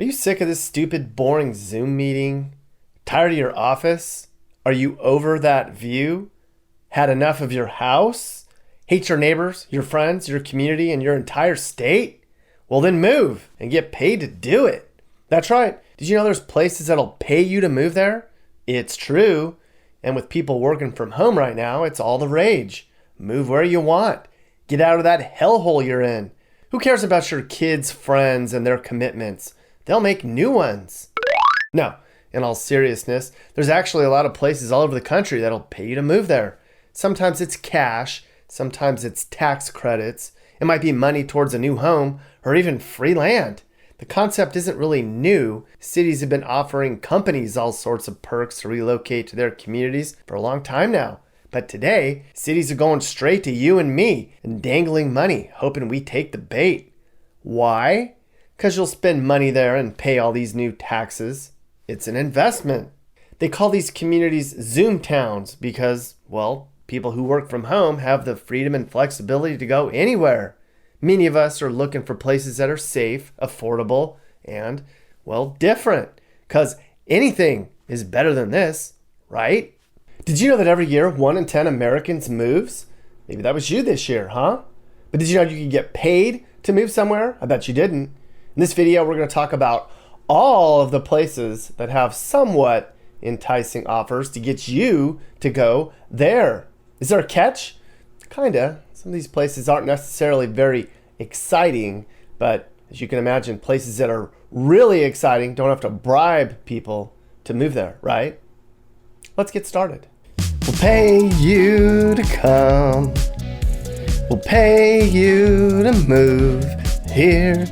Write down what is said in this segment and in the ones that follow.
Are you sick of this stupid, boring Zoom meeting? Tired of your office? Are you over that view? Had enough of your house? Hate your neighbors, your friends, your community, and your entire state? Well, then move and get paid to do it. That's right. Did you know there's places that'll pay you to move there? It's true. And with people working from home right now, it's all the rage. Move where you want. Get out of that hellhole you're in. Who cares about your kids' friends and their commitments? They'll make new ones. No, in all seriousness, there's actually a lot of places all over the country that'll pay you to move there. Sometimes it's cash, sometimes it's tax credits. It might be money towards a new home or even free land. The concept isn't really new. Cities have been offering companies all sorts of perks to relocate to their communities for a long time now. But today, cities are going straight to you and me and dangling money, hoping we take the bait. Why? Because you'll spend money there and pay all these new taxes. It's an investment. They call these communities Zoom towns because, well, people who work from home have the freedom and flexibility to go anywhere. Many of us are looking for places that are safe, affordable, and, well, different. Because anything is better than this, right? Did you know that every year 1 in 10 Americans moves? Maybe that was you this year, huh? But did you know you could get paid to move somewhere? I bet you didn't. In this video, we're going to talk about all of the places that have somewhat enticing offers to get you to go there. Is there a catch? Kinda. Some of these places aren't necessarily very exciting, but as you can imagine, places that are really exciting don't have to bribe people to move there, right? Let's get started. We'll pay you to come. We'll pay you to move here.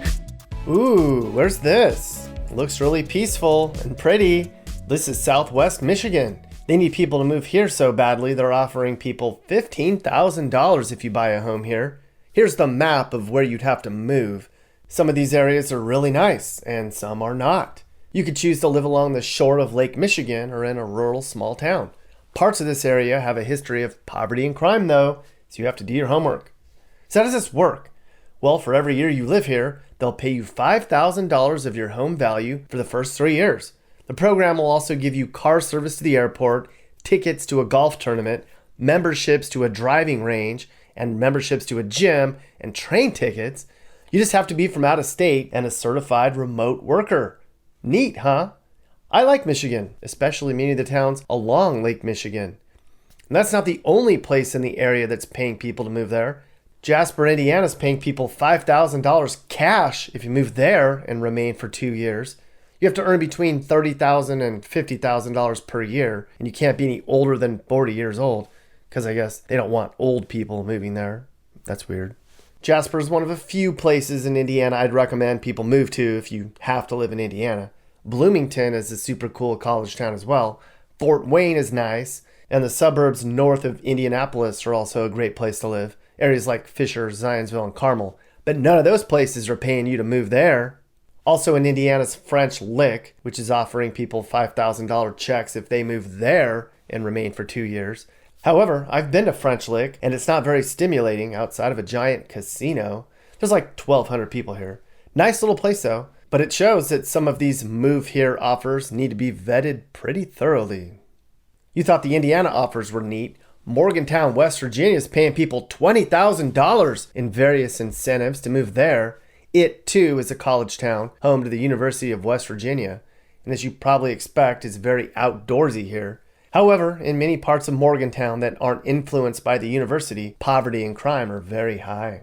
Ooh, where's this? Looks really peaceful and pretty. This is Southwest Michigan. They need people to move here so badly, they're offering people $15,000 if you buy a home here. Here's the map of where you'd have to move. Some of these areas are really nice, and some are not. You could choose to live along the shore of Lake Michigan or in a rural small town. Parts of this area have a history of poverty and crime, though, so you have to do your homework. So how does this work? Well, for every year you live here, they'll pay you $5,000 of your home value for the first 3 years. The program will also give you car service to the airport, tickets to a golf tournament, memberships to a driving range, and memberships to a gym, and train tickets. You just have to be from out of state and a certified remote worker. Neat, huh? I like Michigan, especially many of the towns along Lake Michigan. And that's not the only place in the area that's paying people to move there. JASPER, Indiana is paying people $5,000 cash if you move there and remain for 2 years. You have to earn between $30,000 and $50,000 per year, and you can't be any older than 40 years old, because I guess they don't want old people moving there. That's weird. Jasper is one of a few places in Indiana I'd recommend people move to if you have to live in Indiana. Bloomington is a super cool college town as well. Fort Wayne is nice, and the suburbs north of Indianapolis are also a great place to live. Areas like Fisher, Zionsville, and Carmel. But none of those places are paying you to move there. Also in Indiana's French Lick, which is offering people $5,000 checks if they move there and remain for 2 years. However, I've been to French Lick, and it's not very stimulating outside of a giant casino. There's like 1,200 people here. Nice little place though, but it shows that some of these move here offers need to be vetted pretty thoroughly. You thought the Indiana offers were neat. Morgantown, West Virginia is paying people $20,000 in various incentives to move there. It, too, is a college town, home to the University of West Virginia, and as you probably expect, is very outdoorsy here. However, in many parts of Morgantown that aren't influenced by the university, poverty and crime are very high.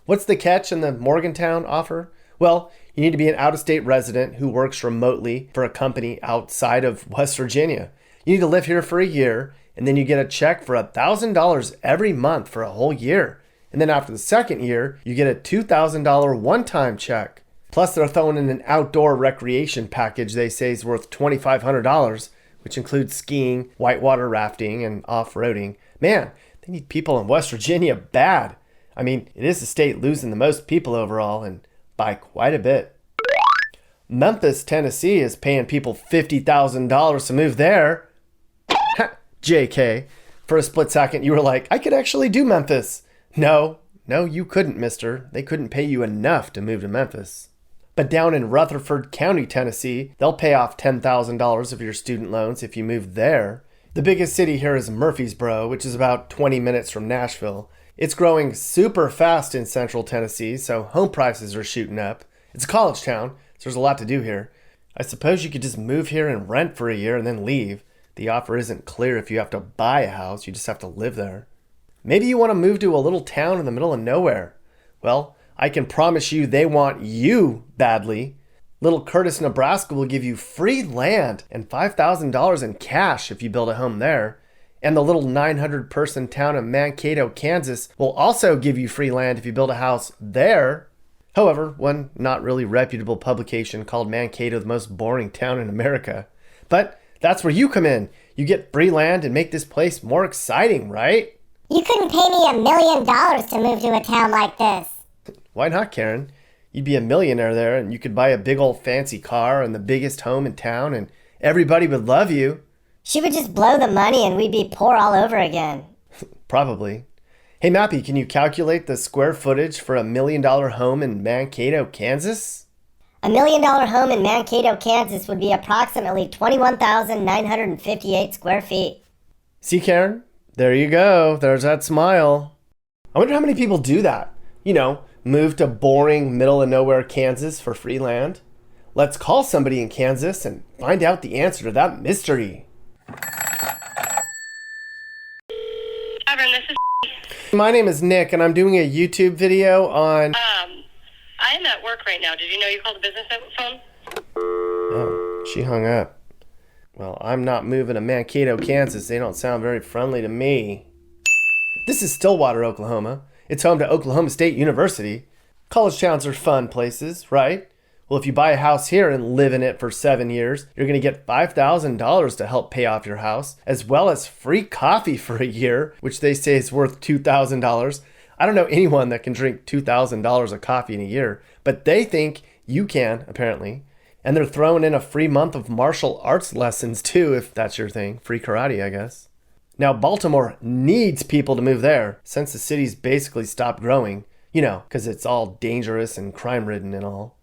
What's the catch in the Morgantown offer? Well, you need to be an out-of-state resident who works remotely for a company outside of West Virginia. You need to live here for a year, and then you get a check for $1,000 every month for a whole year. And then after the second year, you get a $2,000 one-time check. Plus, they're throwing in an outdoor recreation package they say is worth $2,500, which includes skiing, whitewater rafting, and off-roading. Man, they need people in West Virginia bad. I mean, it is the state losing the most people overall, and by quite a bit. Memphis, Tennessee is paying people $50,000 to move there. JK. For a split second, you were like, I could actually do Memphis. No, you couldn't, mister. They couldn't pay you enough to move to Memphis. But down in Rutherford County, Tennessee, they'll pay off $10,000 of your student loans if you move there. The biggest city here is Murfreesboro, which is about 20 minutes from Nashville. It's growing super fast in central Tennessee, so home prices are shooting up. It's a college town, so there's a lot to do here. I suppose you could just move here and rent for a year and then leave. The offer isn't clear if you have to buy a house, you just have to live there. Maybe you want to move to a little town in the middle of nowhere. Well, I can promise you they want you badly. Little Curtis, Nebraska will give you free land and $5,000 in cash if you build a home there. And the little 900-person town of Mankato, Kansas will also give you free land if you build a house there. However, one not really reputable publication called Mankato the most boring town in America. But that's where you come in. You get free land and make this place more exciting, right? You couldn't pay me $1 million to move to a town like this. Why not, Karen? You'd be a millionaire there and you could buy a big old fancy car and the biggest home in town and everybody would love you. She would just blow the money and we'd be poor all over again. Probably. Hey, Mappy, can you calculate the square footage for $1 million home in Mankato, Kansas? $1 million home in Mankato, Kansas would be approximately 21,958 square feet. See, Karen? There you go. There's that smile. I wonder how many people do that. You know, move to boring middle of nowhere Kansas for free land. Let's call somebody in Kansas and find out the answer to that mystery. This is My name is Nick and I'm doing a YouTube video on... I am at work right now. Did you know you called the business phone? Oh, she hung up. Well, I'm not moving to Mankato, Kansas. They don't sound very friendly to me. This is Stillwater, Oklahoma. It's home to Oklahoma State University. College towns are fun places, right? Well, if you buy a house here and live in it for 7 years, you're going to get $5,000 to help pay off your house, as well as free coffee for a year, which they say is worth $2,000. I don't know anyone that can drink $2,000 of coffee in a year, but they think you can, apparently. And they're throwing in a free month of martial arts lessons too, if that's your thing. Free karate, I guess. Now, Baltimore needs people to move there since the city's basically stopped growing, you know, because it's all dangerous and crime-ridden and all.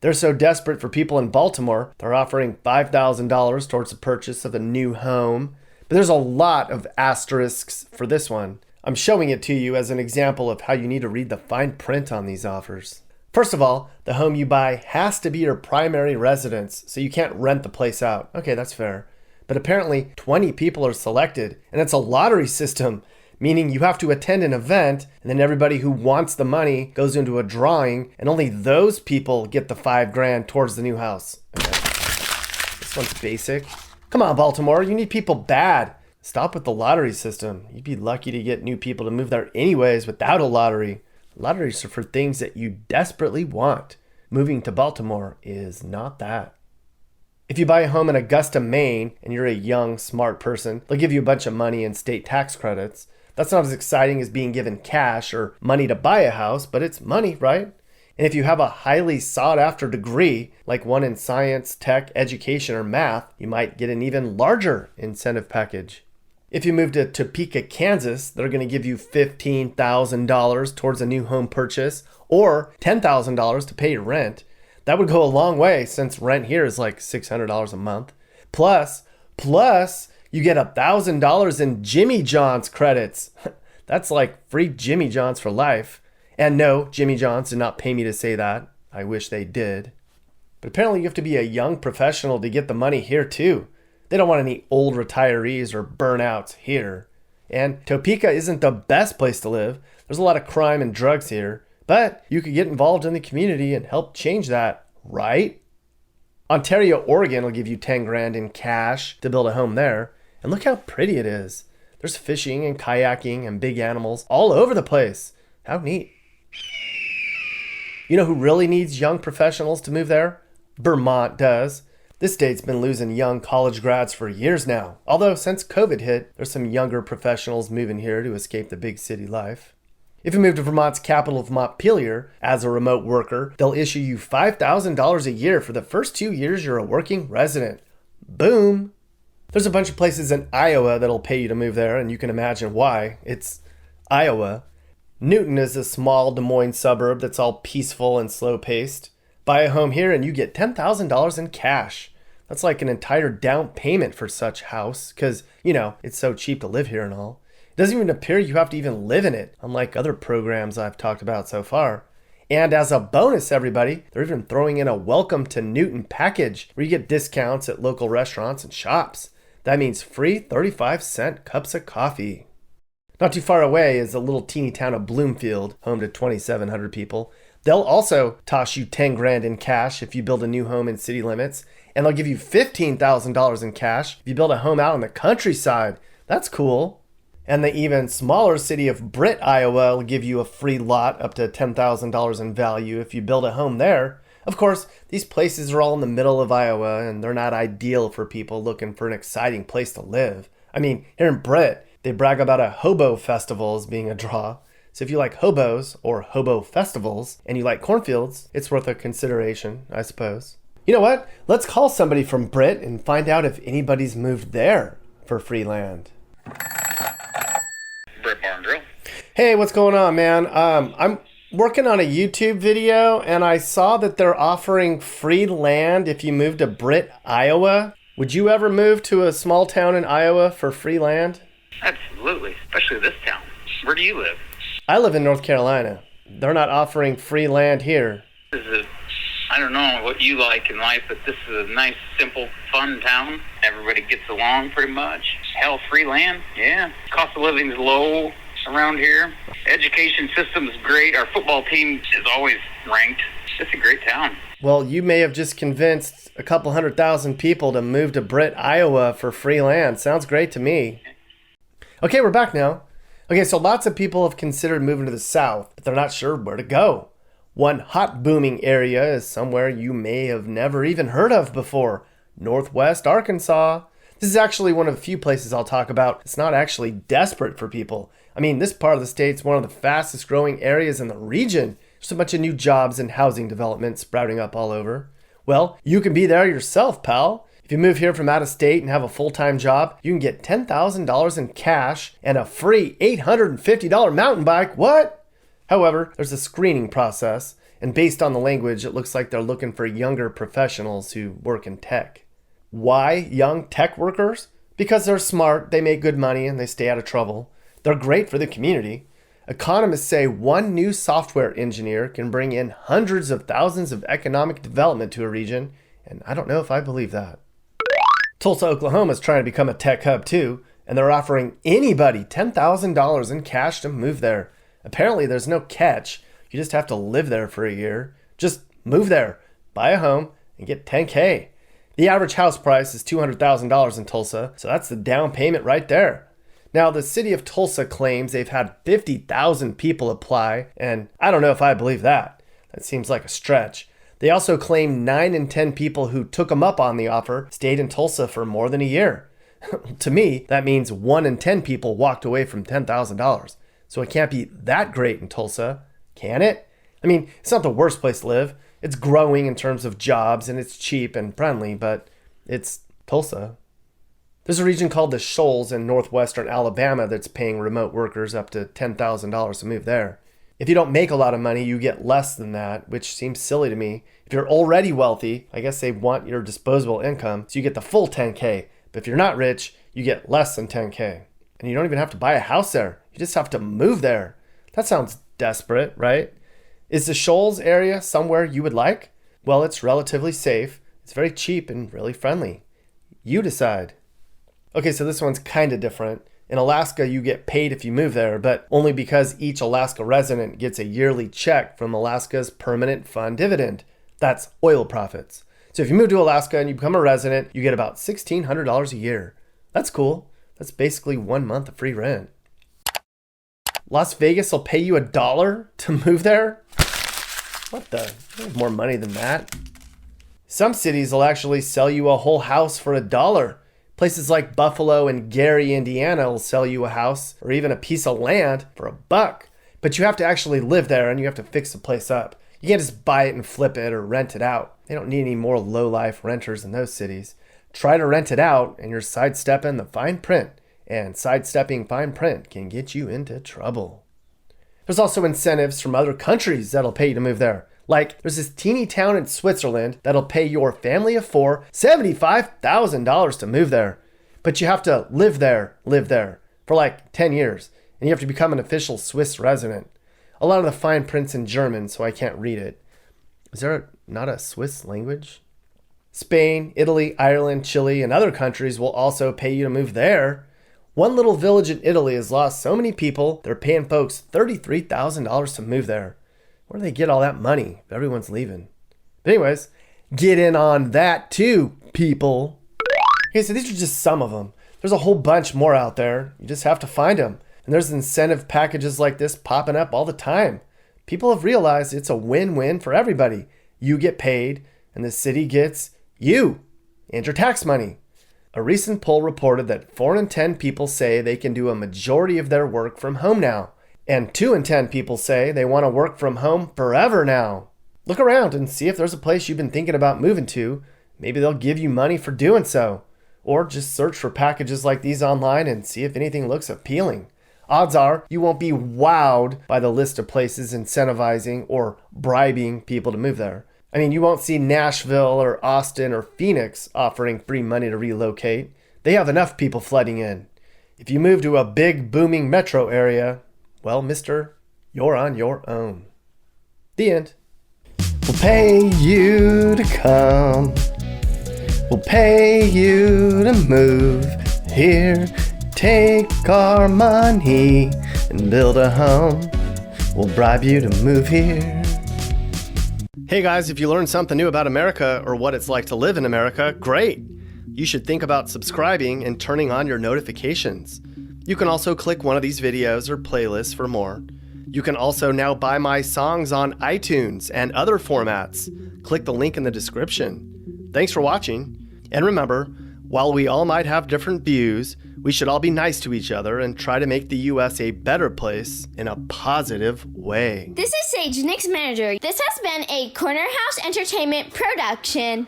They're so desperate for people in Baltimore, they're offering $5,000 towards the purchase of a new home. But there's a lot of asterisks for this one. I'm showing it to you as an example of how you need to read the fine print on these offers. First of all, the home you buy has to be your primary residence, so you can't rent the place out. Okay, that's fair. But apparently 20 people are selected, and it's a lottery system, meaning you have to attend an event, and then everybody who wants the money goes into a drawing, and only those people get the $5,000 towards the new house. Okay. This one's basic. Come on, Baltimore, you need people bad. Stop with the lottery system. You'd be lucky to get new people to move there anyways without a lottery. Lotteries are for things that you desperately want. Moving to Baltimore is not that. If you buy a home in Augusta, Maine, and you're a young, smart person, they'll give you a bunch of money and state tax credits. That's not as exciting as being given cash or money to buy a house, but it's money, right? And if you have a highly sought-after degree, like one in science, tech, education, or math, you might get an even larger incentive package. If you move to Topeka, Kansas, they're going to give you $15,000 towards a new home purchase or $10,000 to pay your rent. That would go a long way since rent here is like $600 a month. Plus, you get $1,000 in Jimmy John's credits. That's like free Jimmy John's for life. And no, Jimmy John's did not pay me to say that. I wish they did. But apparently you have to be a young professional to get the money here too. They don't want any old retirees or burnouts here. And Topeka isn't the best place to live. There's a lot of crime and drugs here. But you could get involved in the community and help change that, right? Ontario, Oregon will give you $10,000 in cash to build a home there. And look how pretty it is. There's fishing and kayaking and big animals all over the place. How neat. You know who really needs young professionals to move there? Vermont does. This state's been losing young college grads for years now. Although since COVID hit, there's some younger professionals moving here to escape the big city life. If you move to Vermont's capital of Montpelier as a remote worker, they'll issue you $5,000 a year for the first 2 years you're a working resident. Boom! There's a bunch of places in Iowa that'll pay you to move there, and you can imagine why. It's Iowa. Newton is a small Des Moines suburb that's all peaceful and slow-paced. Buy a home here and you get $10,000 in cash. That's like an entire down payment for such house because, it's so cheap to live here and all. It doesn't even appear you have to even live in it, unlike other programs I've talked about so far. And as a bonus, everybody, they're even throwing in a welcome to Newton package where you get discounts at local restaurants and shops. That means free 35-cent cups of coffee. Not too far away is the little teeny town of Bloomfield, home to 2,700 people. They'll also toss you 10 grand in cash if you build a new home in city limits, and they'll give you $15,000 in cash if you build a home out on the countryside. That's cool. And the even smaller city of Britt, Iowa will give you a free lot up to $10,000 in value if you build a home there. Of course, these places are all in the middle of Iowa and they're not ideal for people looking for an exciting place to live. I mean, here in Britt, they brag about a hobo festival as being a draw. So if you like hobos or hobo festivals and you like cornfields, it's worth a consideration, I suppose. You know what? Let's call somebody from Britt and find out if anybody's moved there for free land. Britt Barn Grill. Hey, what's going on, man? I'm working on a YouTube video and I saw that they're offering free land if you move to Britt, Iowa. Would you ever move to a small town in Iowa for free land? Absolutely, especially this town. Where do you live? I live in North Carolina. They're not offering free land here. I don't know what you like in life, but this is a nice, simple, fun town. Everybody gets along pretty much. Hell, free land, yeah. Cost of living is low around here. Education system is great. Our football team is always ranked. It's a great town. Well, you may have just convinced a couple 100,000 people to move to Britt, Iowa for free land. Sounds great to me. Okay, we're back now. Okay, so lots of people have considered moving to the south, but they're not sure where to go. One hot booming area is somewhere you may have never even heard of before, Northwest Arkansas. This is actually one of the few places I'll talk about. It's not actually desperate for people. I mean, this part of the state's one of the fastest growing areas in the region. There's a bunch of new jobs and housing development sprouting up all over. Well, you can be there yourself, pal. If you move here from out of state and have a full-time job, you can get $10,000 in cash and a free $850 mountain bike. What? However, there's a screening process, and based on the language, it looks like they're looking for younger professionals who work in tech. Why young tech workers? Because they're smart, they make good money, and they stay out of trouble. They're great for the community. Economists say one new software engineer can bring in hundreds of thousands of economic development to a region, and I don't know if I believe that. Tulsa, Oklahoma is trying to become a tech hub too, and they're offering anybody $10,000 in cash to move there. Apparently there's no catch. You just have to live there for a year. Just move there, buy a home, and get $10K. The average house price is $200,000 in Tulsa, so that's the down payment right there. Now, the city of Tulsa claims they've had 50,000 people apply, and I don't know if I believe that. That seems like a stretch. They also claim 9 in 10 people who took them up on the offer stayed in Tulsa for more than a year. To me, that means 1 in 10 people walked away from $10,000. So it can't be that great in Tulsa, can it? I mean, it's not the worst place to live. It's growing in terms of jobs and it's cheap and friendly, but it's Tulsa. There's a region called the Shoals in northwestern Alabama that's paying remote workers up to $10,000 to move there. If you don't make a lot of money, you get less than that, which seems silly to me. If you're already wealthy, I guess they want your disposable income, so you get the full 10K. But if you're not rich, you get less than 10K. And you don't even have to buy a house there. You just have to move there. That sounds desperate, right? Is the Shoals area somewhere you would like? Well, it's relatively safe. It's very cheap and really friendly. You decide. Okay, so this one's kind of different. In Alaska, you get paid if you move there, but only because each Alaska resident gets a yearly check from Alaska's Permanent Fund Dividend. That's oil profits. So if you move to Alaska and you become a resident, you get about $1,600 a year. That's cool. That's basically 1 month of free rent. Las Vegas will pay you $1 to move there? What the? There's more money than that. Some cities will actually sell you a whole house for $1. Places like Buffalo and Gary, Indiana will sell you a house or even a piece of land for $1. But you have to actually live there and you have to fix the place up. You can't just buy it and flip it or rent it out. They don't need any more low-life renters in those cities. Try to rent it out and you're sidestepping the fine print. And sidestepping fine print can get you into trouble. There's also incentives from other countries that'll pay you to move there, Like, there's this teeny town in Switzerland that'll pay your family of four $75,000 to move there. But you have to live there for like 10 years. And you have to become an official Swiss resident. A lot of the fine print's in German, so I can't read it. Is there not a Swiss language? Spain, Italy, Ireland, Chile, and other countries will also pay you to move there. One little village in Italy has lost so many people, they're paying folks $33,000 to move there. Where do they get all that money if everyone's leaving? But anyways, get in on that too, people. Okay, so these are just some of them. There's a whole bunch more out there. You just have to find them. And there's incentive packages like this popping up all the time. People have realized it's a win-win for everybody. You get paid, and the city gets you and your tax money. A recent poll reported that 4 in 10 people say they can do a majority of their work from home now. And 2 in 10 people say they want to work from home forever now. Look around and see if there's a place you've been thinking about moving to. Maybe they'll give you money for doing so. Or just search for packages like these online and see if anything looks appealing. Odds are you won't be wowed by the list of places incentivizing or bribing people to move there. I mean, you won't see Nashville or Austin or Phoenix offering free money to relocate. They have enough people flooding in. If you move to a big booming metro area, well, mister, you're on your own. The end. We'll pay you to come. We'll pay you to move here. Take our money and build a home. We'll bribe you to move here. Hey guys, if you learned something new about America or what it's like to live in America, great. You should think about subscribing and turning on your notifications. You can also click one of these videos or playlists for more. You can also now buy my songs on iTunes and other formats. Click the link in the description. Thanks for watching. And remember, while we all might have different views, we should all be nice to each other and try to make the U.S. a better place in a positive way. This is Sage, Nick's manager. This has been a Corner House Entertainment production.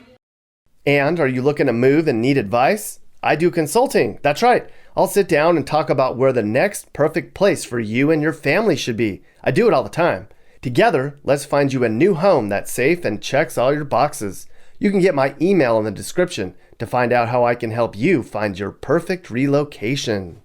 And are you looking to move and need advice? I do consulting. That's right. I'll sit down and talk about where the next perfect place for you and your family should be. I do it all the time. Together, let's find you a new home that's safe and checks all your boxes. You can get my email in the description to find out how I can help you find your perfect relocation.